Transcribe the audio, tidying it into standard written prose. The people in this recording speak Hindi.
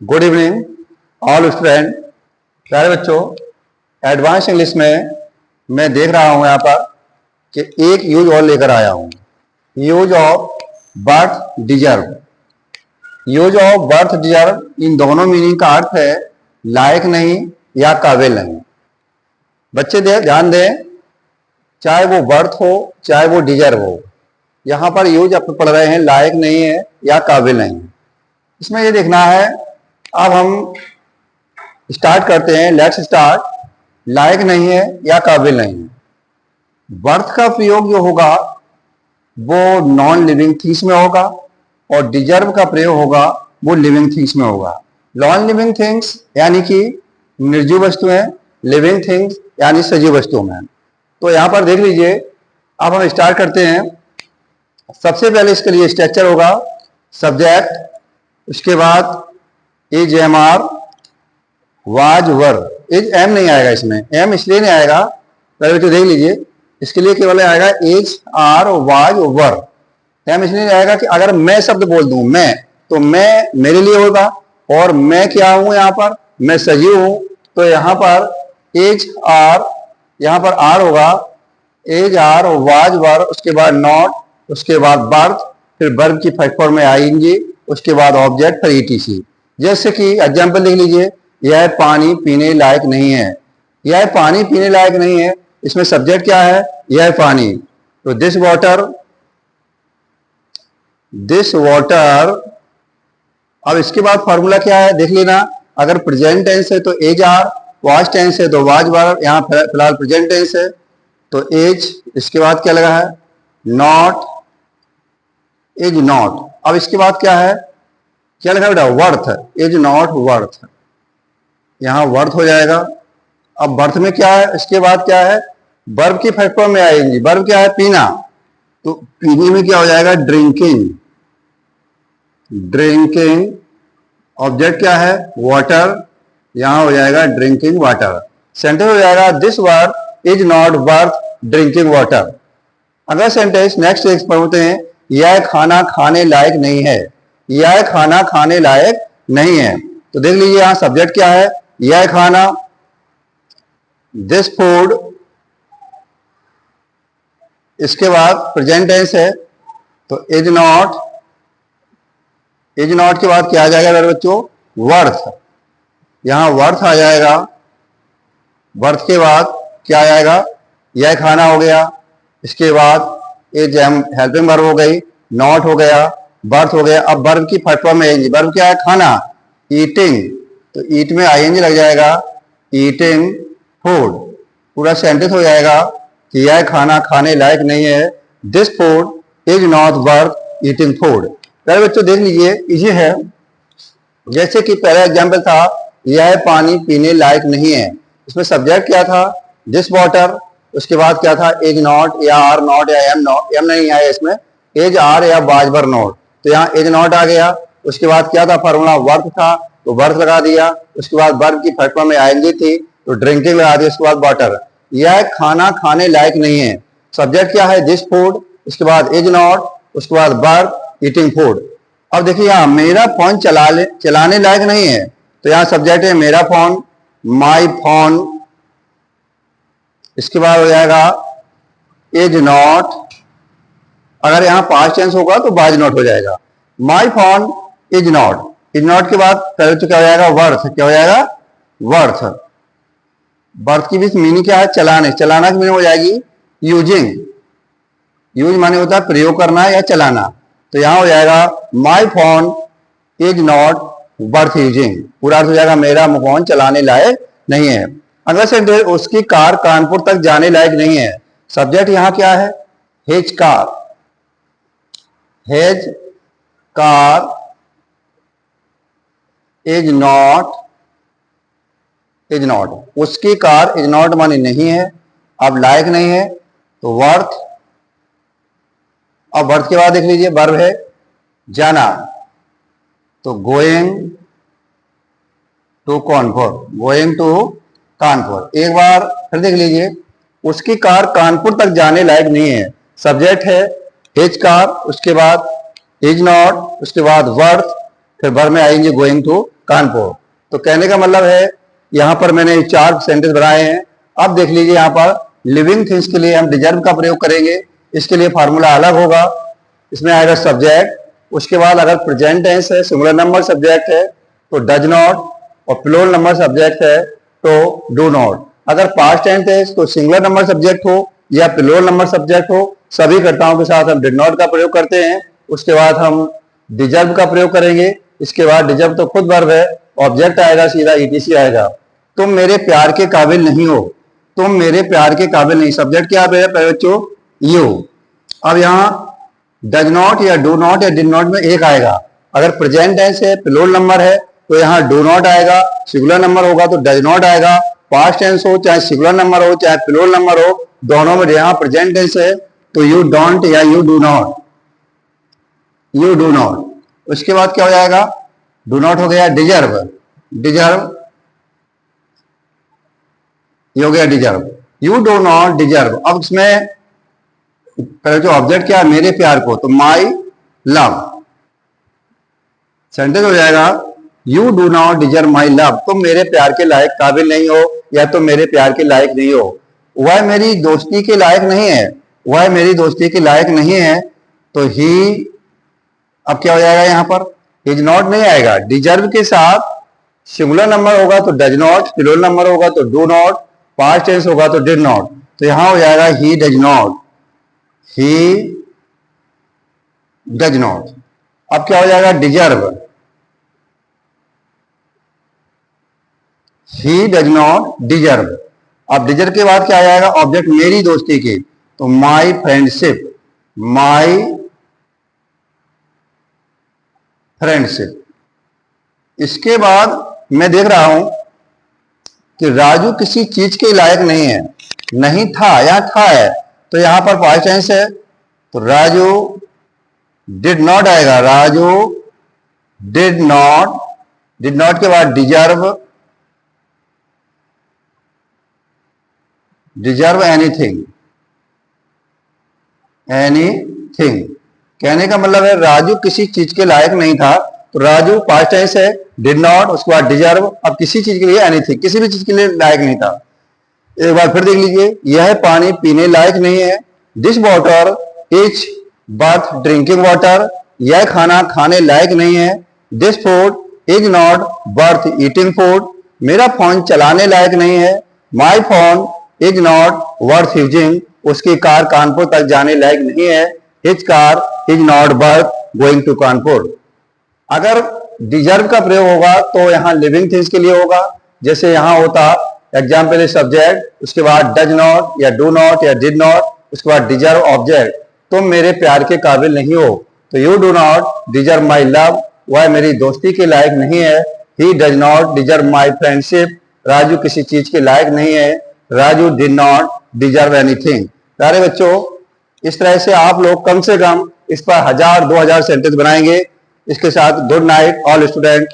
Good evening all student. प्यारे बच्चों, एडवांस इंग्लिश में मैं देख रहा हूं यहाँ पर कि एक यूज और लेकर आया हूं। Use of birth deserve. Use of birth deserve, इन दोनों मीनिंग का अर्थ है लायक नहीं या काबिल नहीं। बच्चे ध्यान दें, चाहे वो बर्थ हो चाहे वो डिजर्व हो, यहाँ पर यूज आप पढ़ रहे हैं लायक नहीं है या काबिल नहीं। इसमें ये देखना है। अब हम स्टार्ट करते हैं। Let's start. लायक नहीं है या काबिल नहीं है। बर्थ का प्रयोग जो होगा वो नॉन लिविंग थिंग्स में होगा और डिजर्व का प्रयोग होगा वो लिविंग थिंग्स में होगा। नॉन लिविंग थिंग्स यानी कि निर्जीव वस्तुएं, लिविंग थिंग्स यानी सजीव वस्तुओं में। तो यहां पर देख लीजिए। अब हम स्टार्ट करते हैं। सबसे पहले इसके लिए स्ट्रक्चर होगा सब्जेक्ट, उसके बाद is am are, was were. Is am नहीं आएगा इसमें। एम इसलिए नहीं आएगा, पहले तो देख लीजिए। इसके लिए केवल आएगा is are was were. Am इसलिए नहीं आएगा कि अगर मैं शब्द बोल दूं मैं, तो मैं मेरे लिए होगा और मैं क्या हूं, यहां पर मैं सजीव हूं। तो यहां पर एज आर, यहां पर आर होगा, एज आर वाज वर, उसके बाद नॉट, उसके बाद बर्थ, फिर वर्ब की फर्स्ट फॉर्म में आएंगे, उसके बाद ऑब्जेक्ट, फिर ईटीसी। जैसे कि एग्जाम्पल लिख लीजिए, यह पानी पीने लायक नहीं है। यह पानी पीने लायक नहीं है, इसमें सब्जेक्ट क्या है, यह पानी। तो दिस वाटर, दिस वाटर। अब इसके बाद फॉर्मूला क्या है देख लेना। अगर प्रेजेंट टेंस है तो एज आर, वास्ट टेंस है तो वाज वर। यहाँ फिलहाल प्रेजेंट टेंस है तो एज, इसके बाद क्या लगा है नॉट, एज नॉट। अब इसके बाद क्या है, क्या लिखा बेटा, वर्थ। एज नॉट वर्थ, यहां वर्थ हो जाएगा। अब बर्थ में क्या है, इसके बाद क्या है, वर्ब की फर्स्ट फॉर्म में आएंगी। वर्ब क्या है, पीना। तो पीने में क्या हो जाएगा, ड्रिंकिंग, ड्रिंकिंग। ऑब्जेक्ट क्या है, वाटर, यहां हो जाएगा ड्रिंकिंग वाटर। सेंटेंस हो जाएगा this word is not worth drinking water. अगर सेंटेंस नेक्स्ट एक पढ़ते हैं, यह खाना खाने लायक नहीं है। यह खाना खाने लायक नहीं है, तो देख लीजिए यहां सब्जेक्ट क्या है, यह खाना, दिस फूड। इसके बाद प्रेजेंट टेंस है तो इज नॉट, इज नॉट के बाद क्या आ जाएगा मेरे बच्चों, वर्थ। यहां वर्थ आ जाएगा। वर्थ के बाद क्या आ जाएगा, यह खाना हो गया। इसके बाद एज हेल्पिंग वर्ब हो गई, नॉट हो गया, बर्थ हो गया। अब वर्ब की फर्स्ट फॉर्म में आएंगे। वर्ब क्या है, खाना, ईटिंग। तो ईट में आईएनजी लग जाएगा, ईटिंग फूड। पूरा सेंटेंस हो जाएगा कि यह खाना खाने लायक नहीं है। This food is not worth eating food. पहले बच्चों देख लीजिए, इजी है। जैसे कि पहला एग्जाम्पल था, यह पानी पीने लायक नहीं है। इसमें सब्जेक्ट क्या था, दिस वाटर। उसके बाद क्या था, एज नॉट या आर नॉट या एम नॉट, एम नहीं आया इसमें, एज आर या वाज वर नॉट। तो यहाँ एज नॉट आ गया। उसके बाद क्या था, फॉर्मूला वर्थ था तो वर्थ लगा दिया। उसके बाद वर्ब की फर्स्ट फॉर्म में आएंगी थी तो ड्रिंकिंग लगा दिया। उसके बाद वाटर। यह खाना खाने लायक नहीं है, सब्जेक्ट क्या है, दिस फूड। उसके बाद एज नॉट, उसके बाद वर्ब, ईटिंग फूड। अब देखिए यहाँ मेरा फोन चलाने लायक नहीं है, तो यहाँ सब्जेक्ट है मेरा फोन, माई फोन। इसके बाद हो जाएगा इज नॉट। अगर यहां पास्ट टेंस होगा तो वाज नॉट हो जाएगा। माई phone is not. Is not के बाद पहले तो क्या हो जाएगा, वर्थ। क्या हो जाएगा, वर्थ। वर्थ की भी मीनिंग क्या है, चलाने। चलाना की मीनिंग हो जाएगी यूजिंग। यूज माने होता है प्रयोग करना या चलाना। तो यहां हो जाएगा माई phone is not worth using. पूरा अर्थ हो जाएगा मेरा फोन चलाने लायक नहीं है। अगला सेंटेंस, उसकी कार कानपुर तक जाने लायक नहीं है। सब्जेक्ट यहां क्या है, his car, his car is not, is not. उसकी कार इज नॉट माने नहीं है, अब लायक नहीं है तो वर्थ। अब वर्थ के बाद देख लीजिए वर्ब है जाना, तो going to Kanpur, going to Kanpur. एक बार फिर देख लीजिए, उसकी कार कानपुर तक जाने लायक नहीं है। सब्जेक्ट है हिज कार, उसके बाद इज नॉट, उसके बाद वर्थ, फिर वर्ब में आएंगे गोइंग टू कानपुर। तो कहने का मतलब है यहाँ पर मैंने 4 सेंटेंस बनाए हैं। अब देख लीजिए यहाँ पर लिविंग थिंग्स के लिए हम डिजर्व का प्रयोग करेंगे। इसके लिए फार्मूला अलग होगा। इसमें आएगा सब्जेक्ट, उसके बाद अगर प्रेजेंट टेंस है, सिंगुलर नंबर सब्जेक्ट है तो डज नॉट, और प्लूरल नंबर सब्जेक्ट है तो डू नॉट। अगर पास्ट टेंस है तो सिंगुलर नंबर सब्जेक्ट हो या प्लूरल नंबर सब्जेक्ट हो, सभी कर्ताओं के साथ हम डिड नॉट का प्रयोग करते हैं। उसके बाद हम डिजर्व का प्रयोग करेंगे। इसके बाद डिजर्व तो खुद वर्ब है, ऑब्जेक्ट आएगा, सीधा ईटीसी आएगा। तुम मेरे प्यार के काबिल नहीं हो, तुम मेरे प्यार के काबिल नहीं, सब्जेक्ट क्या है बच्चों? यू। अब यहाँ डज नॉट या डू नॉट या डिड नॉट में एक आएगा। अगर प्रेजेंट टेंस है, प्लूरल नंबर है तो यहाँ डू नॉट आएगा, सिंगुलर नंबर होगा तो डज नॉट आएगा। पास्ट टेंस हो चाहे सिंगुलर नंबर हो चाहे प्लूरल नंबर हो, दोनों में यहाँ प्रेजेंट टेंस है तो यू डोंट या you do not, you do not. उसके बाद क्या हो जाएगा? डू नॉट हो गया डिजर्व, डिजर्व ये हो गया deserve, you do not deserve. अब इसमें जो ऑब्जेक्ट क्या है? मेरे प्यार को, तो माई लव। सेंटेंस हो जाएगा you do not deserve my love, तुम मेरे प्यार के लायक काबिल नहीं हो या तुम मेरे प्यार के लायक नहीं हो। वह मेरी दोस्ती के लायक नहीं है, वह मेरी दोस्ती के लायक नहीं है तो ही, अब क्या हो जाएगा यहाँ पर? इज नॉट नहीं आएगा। डिजर्व के साथ सिंगुलर नंबर होगा तो डज नॉट, प्लूरल नंबर होगा तो डू नॉट, पास्ट टेंस होगा तो डिड नॉट। तो यहां हो जाएगा he does not, he does not. अब क्या हो जाएगा? Deserve, he does not deserve. अब डिजर्व के बाद क्या आ जाएगा? ऑब्जेक्ट मेरी दोस्ती की, तो माई फ्रेंडशिप, माई फ्रेंडशिप। इसके बाद मैं देख रहा हूं कि राजू किसी चीज के लायक नहीं है, नहीं था या था है, तो यहां पर पास्ट टेंस है तो राजू डिड नॉट आएगा, Raju did not, did not के बाद डिजर्व, डिजर्व एनीथिंग, एनीथिंग। कहने का मतलब है राजू किसी चीज के लायक नहीं था, तो राजू पास्ट टेंस है, डिड नॉट, उसके बाद डिजर्व, अब किसी चीज के लिए एनीथिंग, किसी भी चीज के लिए लायक नहीं था। एक बार फिर देख लीजिए, यह पानी पीने लायक नहीं है, this water is worth drinking water, यह खाना खाने लायक नहीं है, this food is not worth eating food, मेरा फोन चलाने लायक नहीं है, my phone is not worth using, उसकी कार कानपुर तक जाने लायक नहीं है, his car is not worth going to Kanpur. अगर डिजर्व का प्रयोग होगा तो यहाँ लिविंग थिंग्स के लिए होगा, जैसे यहाँ होता एग्जाम्पल इज सब्जेक्ट, उसके बाद डज नॉट या डू नॉट या डिड नॉट, उसके बाद डिजर्व ऑब्जेक्ट, तुम मेरे प्यार के काबिल नहीं हो, तो you do not deserve my love, वह मेरी दोस्ती के लायक नहीं है, he does not deserve my friendship, Raju किसी चीज के लायक नहीं है, Raju did not deserve anything. प्यारे बच्चों, इस तरह से आप लोग कम से कम इस पर 1000-2000 सेंटेंस बनाएंगे। इसके साथ गुड नाइट ऑल स्टूडेंट।